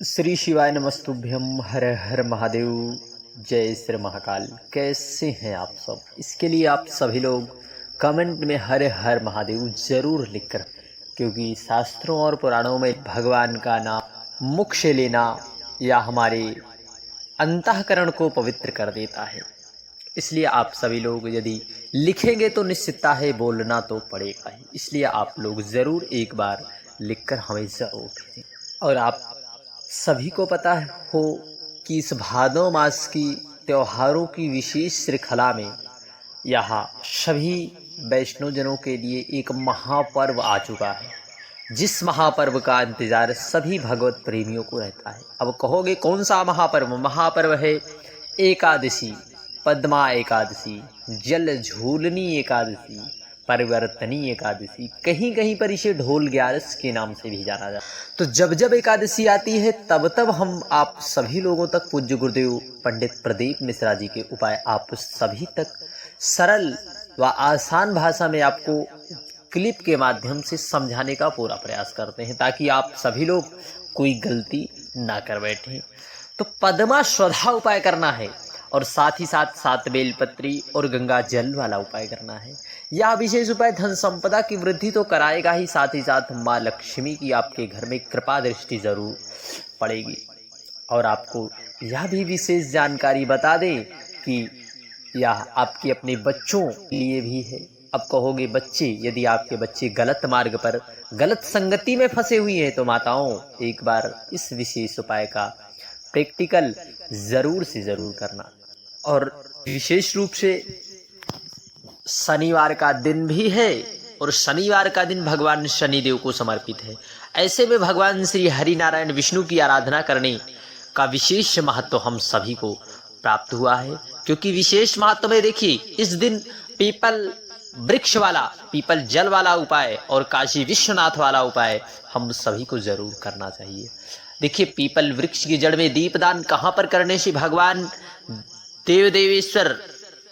श्री शिवाय नमस्तुभ्यम। हर हर महादेव। जय श्री महाकाल। कैसे हैं आप सब? इसके लिए आप सभी लोग कमेंट में हर हर महादेव जरूर लिखकर, क्योंकि शास्त्रों और पुराणों में भगवान का नाम मुख से लेना या हमारे अंतःकरण को पवित्र कर देता है। इसलिए आप सभी लोग यदि लिखेंगे तो निश्चितता है बोलना तो पड़ेगा ही। इसलिए आप लोग ज़रूर एक बार लिखकर हमें ज़रूर भेजें। और आप सभी को पता हो कि इस भादो मास की त्योहारों की विशेष श्रृंखला में यहाँ सभी वैष्णवजनों के लिए एक महापर्व आ चुका है, जिस महापर्व का इंतजार सभी भगवत प्रेमियों को रहता है। अब कहोगे कौन सा महापर्व? महापर्व है एकादशी, पद्मा एकादशी, जल झूलनी एकादशी, परिवर्तनी एकादशी, कहीं कहीं पर इसे ढोल ग्यारस के नाम से भी जाना जाता है। तो जब जब एकादशी आती है तब तब हम आप सभी लोगों तक पूज्य गुरुदेव पंडित प्रदीप मिश्रा जी के उपाय आप सभी तक सरल व आसान भाषा में आपको क्लिप के माध्यम से समझाने का पूरा प्रयास करते हैं, ताकि आप सभी लोग कोई गलती ना कर बैठें। तो पद्मा श्रद्धा उपाय करना है और साथ ही साथ 7 बेलपत्री और गंगा जल वाला उपाय करना है। यह विशेष उपाय धन संपदा की वृद्धि तो कराएगा ही, साथ ही साथ माँ लक्ष्मी की आपके घर में कृपा दृष्टि जरूर पड़ेगी। और आपको यह भी विशेष जानकारी बता दें कि यह आपके अपने बच्चों के लिए भी है। अब कहोगे बच्चे, यदि आपके बच्चे गलत मार्ग पर गलत संगति में फंसे हुए हैं तो माताओं एक बार इस विशेष उपाय का प्रैक्टिकल जरूर से जरूर करना। और विशेष रूप से शनिवार का दिन भी है और शनिवार का दिन भगवान शनिदेव को समर्पित है। ऐसे में भगवान श्री हरि नारायण विष्णु की आराधना करने का विशेष महत्व हम सभी को प्राप्त हुआ है, क्योंकि विशेष महत्व में देखिए इस दिन पीपल वृक्ष वाला, पीपल जल वाला उपाय और काशी विश्वनाथ वाला उपाय हम सभी को जरूर करना चाहिए। देखिए पीपल वृक्ष की जड़ में दीपदान कहाँ पर करने से भगवान देव देवेश्वर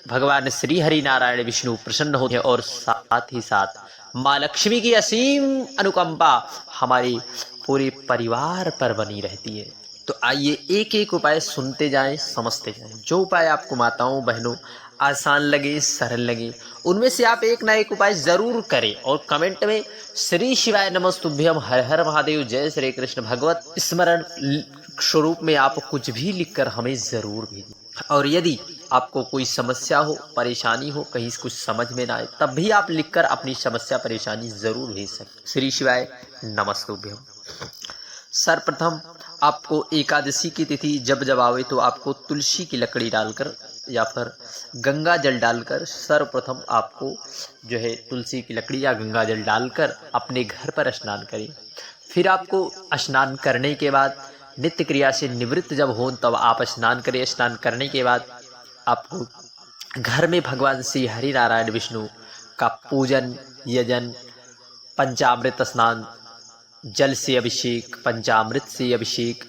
भगवान श्री हरि नारायण विष्णु प्रसन्न होते हैं और साथ ही साथ माँ लक्ष्मी की असीम अनुकंपा हमारे पूरे परिवार पर बनी रहती है। तो आइए एक एक उपाय सुनते जाएं, समझते जाएं। जो उपाय आपको माताओं बहनों आसान लगे, सरल लगे, उनमें से आप एक ना एक उपाय जरूर करें और कमेंट में श्री शिवाय नमस्तुभ्यम, हर हर महादेव, जय श्री कृष्ण भगवत स्मरण स्वरूप में आप कुछ भी लिखकर हमें जरूर भेजें। और यदि आपको कोई समस्या हो, परेशानी हो, कहीं कुछ समझ में ना आए, तब भी आप लिखकर अपनी समस्या परेशानी जरूर भेज सकते। श्री शिवाय नमस्तुभ्यम। सर्वप्रथम आपको एकादशी की तिथि जब जब आवे तो आपको तुलसी की लकड़ी डालकर या फिर गंगा जल डालकर, सर्वप्रथम आपको जो है तुलसी की लकड़ी या गंगा जल डालकर अपने घर पर स्नान करें। फिर आपको स्नान करने के बाद नित्य क्रिया से निवृत्त जब हो तब आप स्नान करें। स्नान करने के बाद आपको घर में भगवान श्री हरि नारायण विष्णु का पूजन, यजन, पंचामृत स्नान, जल से अभिषेक, पंचामृत से अभिषेक,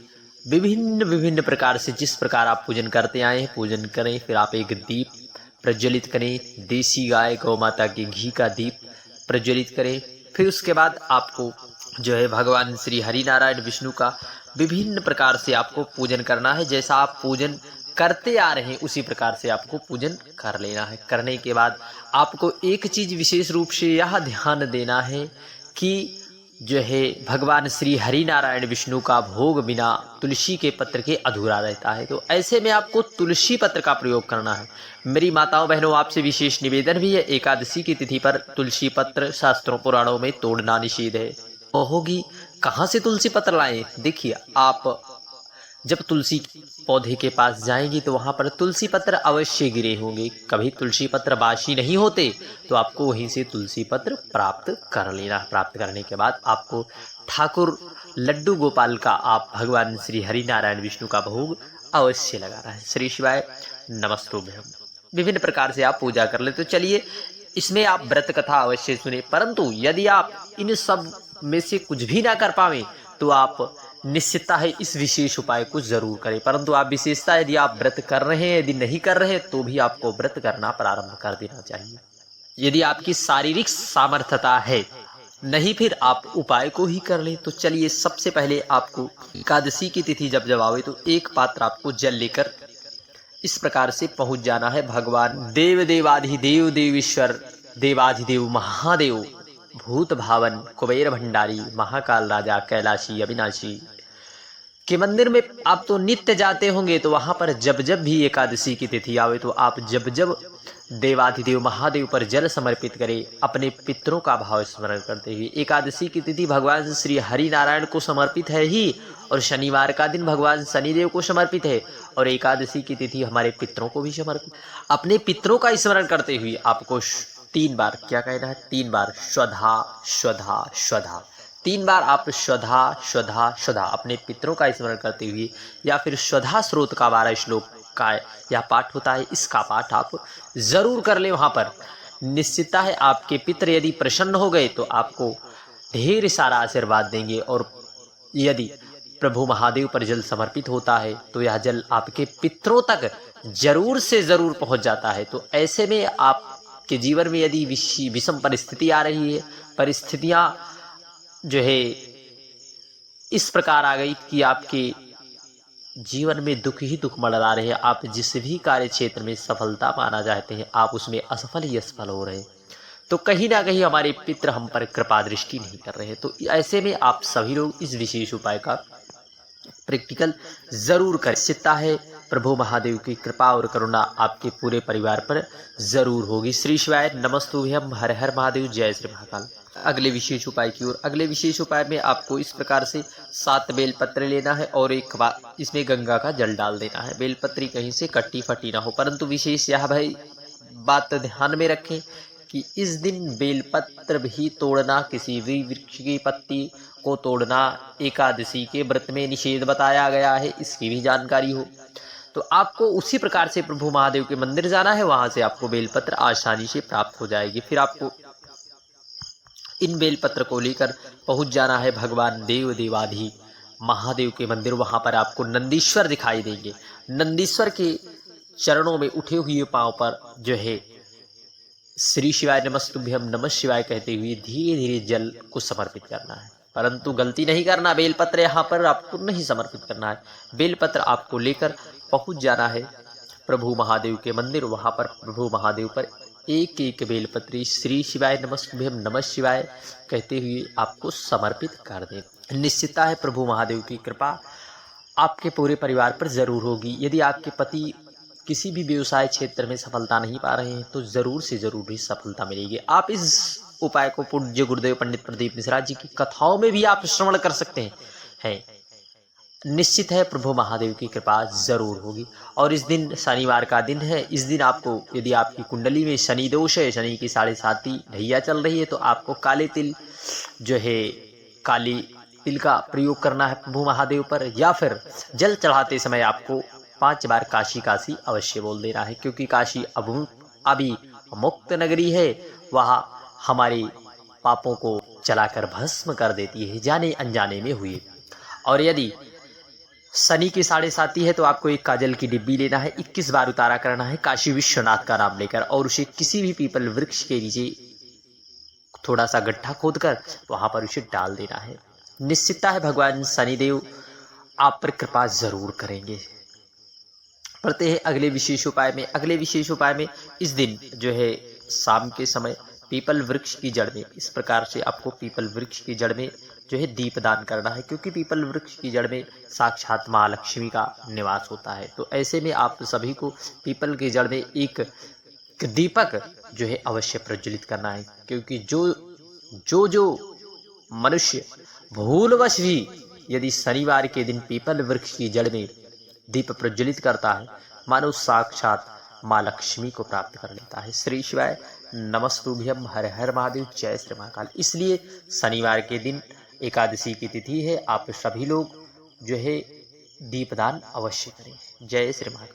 विभिन्न विभिन्न प्रकार से जिस प्रकार आप पूजन करते आए हैं पूजन करें। फिर आप एक दीप प्रज्वलित करें, देसी गाय गौ माता के घी का दीप प्रज्वलित करें। फिर उसके बाद आपको जो है भगवान श्री हरि नारायण विष्णु का विभिन्न प्रकार से आपको पूजन करना है। जैसा आप पूजन करते आ रहे हैं उसी प्रकार से आपको पूजन कर लेना है। करने के बाद आपको एक चीज विशेष रूप से यह ध्यान देना है कि जो है भगवान श्री हरि नारायण विष्णु का भोग बिना तुलसी के पत्र के अधूरा रहता है। तो ऐसे में आपको तुलसी पत्र का प्रयोग करना है। मेरी माताओं बहनों आपसे विशेष निवेदन भी है, एकादशी की तिथि पर तुलसी पत्र शास्त्रों पुराणों में तोड़ना निषेध है। होगी कहाँ से तुलसी पत्र लाएं? देखिए आप जब तुलसी पौधे के पास जाएंगी तो वहां पर तुलसी पत्र अवश्य गिरे होंगे। कभी तुलसी पत्र बासी नहीं होते तो आपको वहीं से तुलसी पत्र प्राप्त कर लेना। प्राप्त करने के बाद आपको ठाकुर लड्डू गोपाल का आप भगवान श्री हरि नारायण विष्णु का भोग अवश्य लगाना है। श्री शिवाय नमस्तुभ्यम। विभिन्न प्रकार से आप पूजा कर ले। तो चलिए इसमें आप व्रत कथा अवश्य सुने, परंतु यदि आप इन सब में से कुछ भी ना कर पावे तो आप निश्चितता है इस विशेष उपाय को जरूर करें। परंतु आप विशेषता यदि आप व्रत कर रहे हैं, यदि नहीं कर रहे तो भी आपको व्रत करना प्रारंभ कर देना चाहिए। यदि आपकी शारीरिक सामर्थ्यता है नहीं फिर आप उपाय को ही कर लें। तो चलिए सबसे पहले आपको एकादशी की तिथि जब जब आवे तो एक पात्र आपको जल लेकर इस प्रकार से पहुंच जाना है भगवान देव देवाधिदेव देवेश्वर देवाधिदेव महादेव भूत भावन कुबेर भंडारी महाकाल राजा कैलाशी अविनाशी के मंदिर में आप तो नित्य जाते होंगे। तो वहां पर जब जब भी एकादशी की तिथि आवे तो आप जब जब देवाधिदेव महादेव पर जल समर्पित करें, अपने पितरों का भाव स्मरण करते हुए। एकादशी की तिथि भगवान श्री हरि नारायण को समर्पित है ही, और शनिवार का दिन भगवान शनिदेव को समर्पित है, और एकादशी की तिथि हमारे पितरों को भी समर्पित। अपने पितरों का स्मरण करते हुए आपको 3 बार क्या कहना है? 3 बार स्वधा स्वधा स्वधा। 3 बार आप स्वधा स्वधा स्वधा अपने पितरों का स्मरण करते हुए, या फिर स्वधा स्रोत का 12 श्लोक का यह पाठ होता है, इसका पाठ आप जरूर कर ले। वहां पर निश्चितता है आपके पितर यदि प्रसन्न हो गए तो आपको ढेर सारा आशीर्वाद देंगे, और यदि प्रभु महादेव पर जल समर्पित होता है तो यह जल आपके पितरों तक जरूर से जरूर पहुंच जाता है। तो ऐसे में आपके जीवन में यदि विषम परिस्थिति आ रही है, परिस्थितियां जो है इस प्रकार आ गई कि आपके जीवन में दुख ही दुख मंडरा रहे हैं, आप जिस भी कार्य क्षेत्र में सफलता पाना चाहते हैं आप उसमें असफल ही असफल हो रहे हैं, तो कहीं ना कहीं हमारे पितृ हम पर कृपा दृष्टि नहीं कर रहे हैं। तो ऐसे में आप सभी लोग इस विशेष उपाय का प्रैक्टिकल जरूर कर सकता है। प्रभु महादेव की कृपा और करुणा आपके पूरे परिवार पर जरूर होगी। श्री शिवाय नमस्तुभ्यम, हर हर महादेव, जय श्री महाकाल। अगले विशेष उपाय की ओर। अगले विशेष उपाय में आपको इस प्रकार से 7 बेलपत्र लेना है और एक इसमें गंगा का जल डाल देना है। बेलपत्री कहीं से कट्टी फटी ना हो, परंतु विशेष यह भाई बात ध्यान में रखें कि इस दिन बेलपत्र भी तोड़ना, किसी भी वृक्ष की पत्ती को तोड़ना एकादशी के व्रत में निषेध बताया गया है, इसकी भी जानकारी हो। तो आपको उसी प्रकार से प्रभु महादेव के मंदिर जाना है, वहां से आपको बेलपत्र आसानी से प्राप्त हो जाएगी। फिर आपको इन बेलपत्र को लेकर पहुंच जाना है भगवान देव देवाधि महादेव के मंदिर। वहां पर आपको नंदीश्वर दिखाई देंगे। नंदीश्वर के चरणों में उठे हुए पांव पर जो है श्री शिवाय नमस्तुभ्यम नमः शिवाय कहते हुए धीरे धीरे जल को समर्पित करना है, परंतु गलती नहीं करना, बेलपत्र यहाँ पर आपको नहीं समर्पित करना है। बेलपत्र आपको लेकर पहुंच जाना है प्रभु महादेव के मंदिर। वहां पर प्रभु महादेव पर एक एक बेलपत्री श्री शिवाय नमस्तुभ्यम नमः शिवाय कहते हुए आपको समर्पित कर दे। निश्चितता है प्रभु महादेव की कृपा आपके पूरे परिवार पर जरूर होगी। यदि आपके पति किसी भी व्यवसाय क्षेत्र में सफलता नहीं पा रहे हैं तो जरूर से जरूर भी सफलता मिलेगी। आप इस उपाय को पूज्य गुरुदेव पंडित प्रदीप मिश्रा जी की कथाओं में भी आप श्रवण कर सकते हैं। निश्चित है प्रभु महादेव की कृपा जरूर होगी। और इस दिन शनिवार का दिन है। इस दिन आपको यदि आपकी कुंडली में शनि दोष है, शनि की 7.5 ढैया चल रही है, तो आपको काले तिल जो है काली तिल का प्रयोग करना है प्रभु महादेव पर, या फिर जल चढ़ाते समय आपको 5 बार काशी काशी अवश्य बोल देना है, क्योंकि काशी अभी मुक्त नगरी है, वह हमारे पापों को चलाकर भस्म कर देती है जाने अनजाने में हुए। और यदि शनि की 7.5 है तो आपको एक काजल की डिब्बी लेना है, 21 बार उतारा करना है काशी विश्वनाथ का नाम लेकर, और उसे किसी भी पीपल वृक्ष के नीचे थोड़ा सा गड्ढा खोदकर वहां पर उसे डाल देना है। निश्चितता है भगवान शनिदेव आप पर कृपा जरूर करेंगे। पढ़ते हैं अगले विशेष उपाय में। अगले विशेष उपाय में इस दिन जो है शाम के समय पीपल वृक्ष की जड़ में इस प्रकार से आपको पीपल वृक्ष की जड़ में जो है दीपदान करना है, क्योंकि पीपल वृक्ष की जड़ में साक्षात माँ लक्ष्मी का निवास होता है। तो ऐसे में आप सभी को पीपल की जड़ में एक दीपक जो है अवश्य प्रज्वलित करना है, क्योंकि जो मनुष्य भूलवश भी यदि शनिवार के दिन पीपल वृक्ष की जड़ में दीप प्रज्वलित करता है, मानो साक्षात माँ लक्ष्मी को प्राप्त कर लेता है। श्री शिवाय नमस्तुभ्यम, हर हर महादेव, जय श्री महाकाल। इसलिए शनिवार के दिन एकादशी की तिथि है, आप सभी लोग जो है दीपदान अवश्य करें। जय श्री महाकाल।